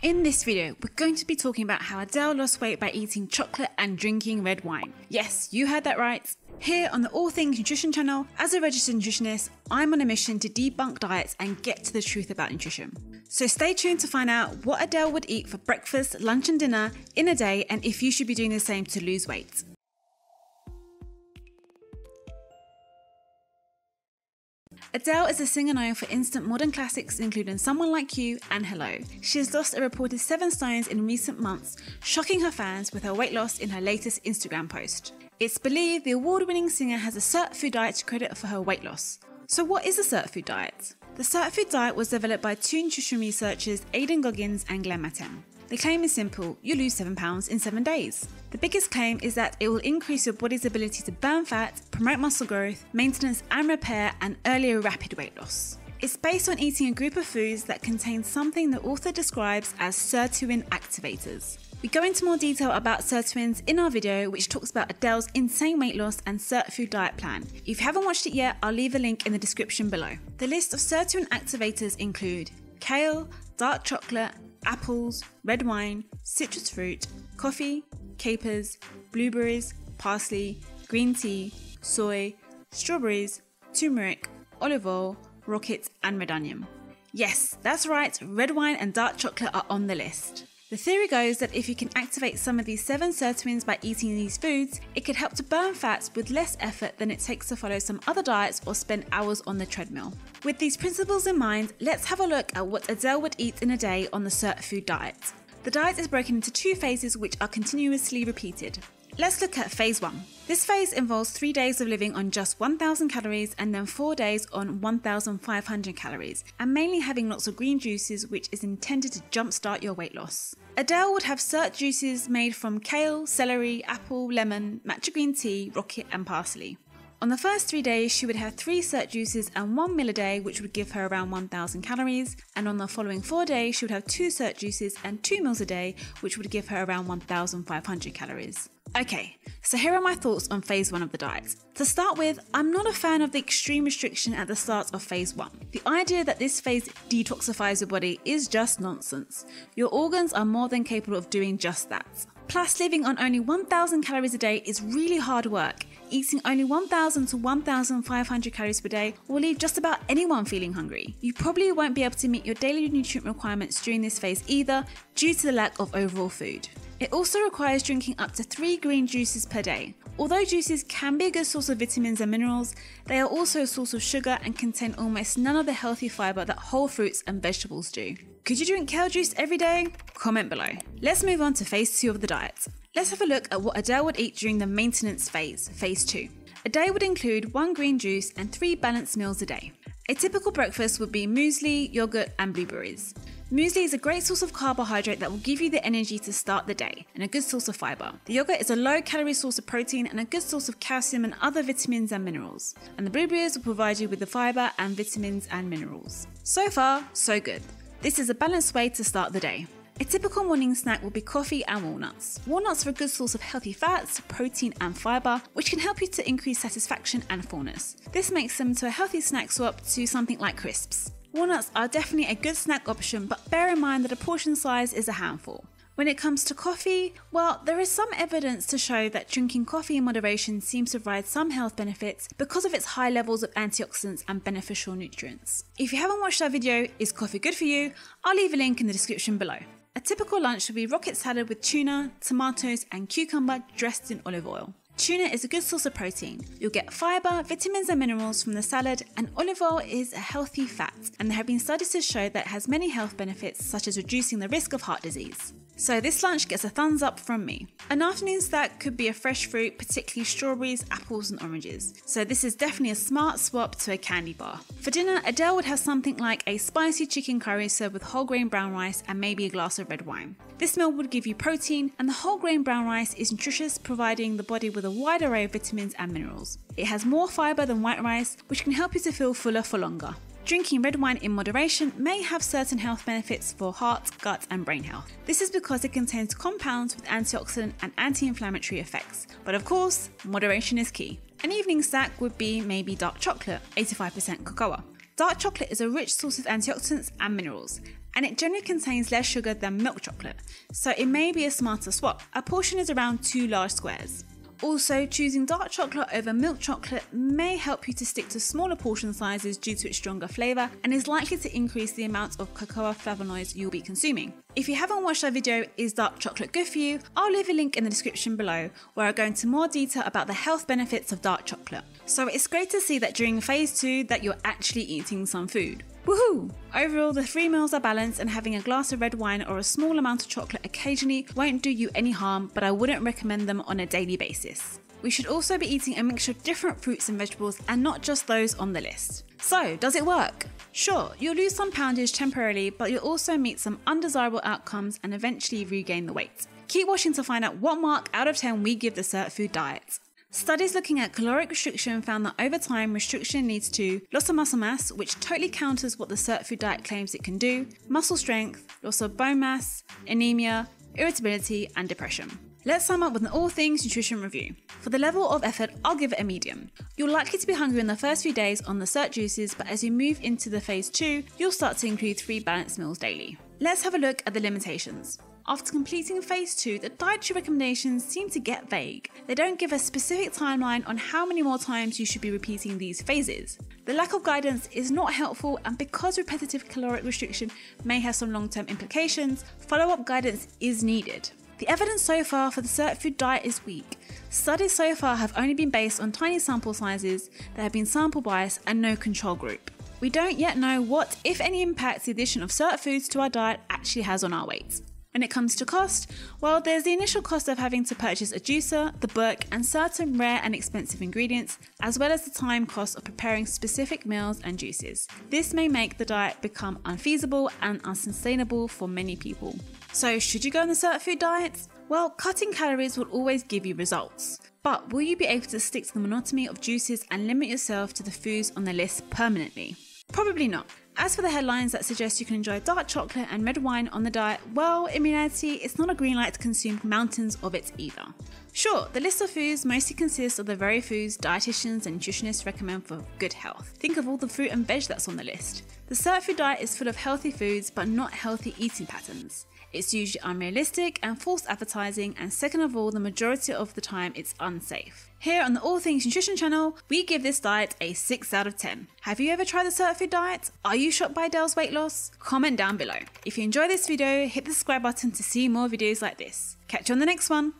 In this video, we're going to be talking about how Adele lost weight by eating chocolate and drinking red wine. Yes, you heard that right. Here on the All Things Nutrition channel, as a registered nutritionist, I'm on a mission to debunk diets and get to the truth about nutrition. So stay tuned to find out what Adele would eat for breakfast, lunch and dinner in a day, and if you should be doing the same to lose weight. Adele is a singer known for instant modern classics including Someone Like You and Hello. She has lost a reported 7 stones in recent months, shocking her fans with her weight loss in her latest Instagram post. It's believed the award-winning singer has a Sirtfood diet to credit for her weight loss. So what is the Sirtfood diet? The Sirtfood diet was developed by 2 nutrition researchers, Aidan Goggins and Glenn Matten. The claim is simple: you lose 7 pounds in 7 days. The biggest claim is that it will increase your body's ability to burn fat, promote muscle growth, maintenance and repair, and earlier rapid weight loss. It's based on eating a group of foods that contain something the author describes as sirtuin activators. We go into more detail about sirtuins in our video, which talks about Adele's insane weight loss and Sirtfood diet plan. If you haven't watched it yet, I'll leave a link in the description below. The list of sirtuin activators include kale, dark chocolate, apples, red wine, citrus fruit, coffee, capers, blueberries, parsley, green tea, soy, strawberries, turmeric, olive oil, rocket and red onion. Yes, that's right, red wine and dark chocolate are on the list. The theory goes that if you can activate some of these 7 sirtuins by eating these foods, it could help to burn fats with less effort than it takes to follow some other diets or spend hours on the treadmill. With these principles in mind, let's have a look at what Adele would eat in a day on the Sirtfood diet. The diet is broken into 2 phases which are continuously repeated. Let's look at phase 1. This phase involves 3 days of living on just 1,000 calories and then 4 days on 1,500 calories, and mainly having lots of green juices, which is intended to jumpstart your weight loss. Adele would have Sirt juices made from kale, celery, apple, lemon, matcha green tea, rocket and parsley. On the first 3 days, she would have 3 Sirt juices and 1 meal a day, which would give her around 1,000 calories. And on the following 4 days, she would have 2 Sirt juices and 2 meals a day, which would give her around 1,500 calories. Okay, so here are my thoughts on phase 1 of the diet. To start with, I'm not a fan of the extreme restriction at the start of phase 1. The idea that this phase detoxifies your body is just nonsense. Your organs are more than capable of doing just that. Plus, living on only 1,000 calories a day is really hard work. Eating only 1,000 to 1,500 calories per day will leave just about anyone feeling hungry. You probably won't be able to meet your daily nutrient requirements during this phase either, due to the lack of overall food. It also requires drinking up to 3 green juices per day. Although juices can be a good source of vitamins and minerals, they are also a source of sugar and contain almost none of the healthy fibre that whole fruits and vegetables do. Could you drink kale juice every day? Comment below. Let's move on to phase 2 of the diet. Let's have a look at what Adele would eat during the maintenance phase, phase 2. A day would include 1 green juice and 3 balanced meals a day. A typical breakfast would be muesli, yogurt and blueberries. Muesli is a great source of carbohydrate that will give you the energy to start the day, and a good source of fibre. The yogurt is a low-calorie source of protein and a good source of calcium and other vitamins and minerals. And the blueberries will provide you with the fibre and vitamins and minerals. So far, so good. This is a balanced way to start the day. A typical morning snack will be coffee and walnuts. Walnuts are a good source of healthy fats, protein and fibre, which can help you to increase satisfaction and fullness. This makes them to a healthy snack swap to something like crisps. Walnuts are definitely a good snack option, but bear in mind that a portion size is a handful. When it comes to coffee, well, there is some evidence to show that drinking coffee in moderation seems to provide some health benefits because of its high levels of antioxidants and beneficial nutrients. If you haven't watched our video, Is Coffee Good For You? I'll leave a link in the description below. A typical lunch would be rocket salad with tuna, tomatoes and cucumber dressed in olive oil. Tuna is a good source of protein. You'll get fibre, vitamins and minerals from the salad, and olive oil is a healthy fat, and there have been studies to show that it has many health benefits such as reducing the risk of heart disease. So this lunch gets a thumbs up from me. An afternoon snack could be a fresh fruit, particularly strawberries, apples and oranges. So this is definitely a smart swap to a candy bar. For dinner, Adele would have something like a spicy chicken curry served with whole grain brown rice and maybe a glass of red wine. This meal would give you protein, and the whole grain brown rice is nutritious, providing the body with a wide array of vitamins and minerals. It has more fibre than white rice, which can help you to feel fuller for longer. Drinking red wine in moderation may have certain health benefits for heart, gut and brain health. This is because it contains compounds with antioxidant and anti-inflammatory effects. But of course, moderation is key. An evening snack would be maybe dark chocolate, 85% cocoa. Dark chocolate is a rich source of antioxidants and minerals. and it generally contains less sugar than milk chocolate, so it may be a smarter swap. A portion is around 2 large squares. Also, choosing dark chocolate over milk chocolate may help you to stick to smaller portion sizes due to its stronger flavour and is likely to increase the amount of cocoa flavonoids you'll be consuming. If you haven't watched our video, Is Dark Chocolate Good For You? I'll leave a link in the description below where I go into more detail about the health benefits of dark chocolate. So it's great to see that during phase 2 that you're actually eating some food. Woohoo! Overall, the 3 meals are balanced, and having a glass of red wine or a small amount of chocolate occasionally won't do you any harm, but I wouldn't recommend them on a daily basis. We should also be eating a mixture of different fruits and vegetables and not just those on the list. So, does it work? Sure, you'll lose some poundage temporarily, but you'll also meet some undesirable outcomes and eventually regain the weight. Keep watching to find out what mark out of 10 we give the Sirtfood diet. Studies looking at caloric restriction found that over time, restriction leads to loss of muscle mass, which totally counters what the Sirtfood diet claims it can do, muscle strength, loss of bone mass, anemia, irritability, and depression. Let's sum up with an all things nutrition review. For the level of effort, I'll give it a medium. You're likely to be hungry in the first few days on the Sirt juices, but as you move into the phase 2, you'll start to include 3 balanced meals daily. Let's have a look at the limitations. After completing phase 2, the dietary recommendations seem to get vague. They don't give a specific timeline on how many more times you should be repeating these phases. The lack of guidance is not helpful, and because repetitive caloric restriction may have some long-term implications, follow-up guidance is needed. The evidence so far for the Sirtfood diet is weak. Studies so far have only been based on tiny sample sizes, there have been sample bias and no control group. We don't yet know what, if any, impact the addition of Sirtfoods to our diet actually has on our weight. When it comes to cost, well, there's the initial cost of having to purchase a juicer, the book, and certain rare and expensive ingredients, as well as the time cost of preparing specific meals and juices. This may make the diet become unfeasible and unsustainable for many people. So should you go on the Sirtfood diet? Well, cutting calories will always give you results. But will you be able to stick to the monotony of juices and limit yourself to the foods on the list permanently? Probably not. As for the headlines that suggest you can enjoy dark chocolate and red wine on the diet, well, in reality, it's not a green light to consume mountains of it either. Sure, the list of foods mostly consists of the very foods dietitians and nutritionists recommend for good health. Think of all the fruit and veg that's on the list. The Sirtfood diet is full of healthy foods, but not healthy eating patterns. It's usually unrealistic and false advertising, and second of all, the majority of the time it's unsafe. Here on the All Things Nutrition channel, we give this diet a 6 out of 10. Have you ever tried the Sirtfood diet? Are you shocked by Adele's weight loss? Comment down below. If you enjoyed this video, hit the subscribe button to see more videos like this. Catch you on the next one.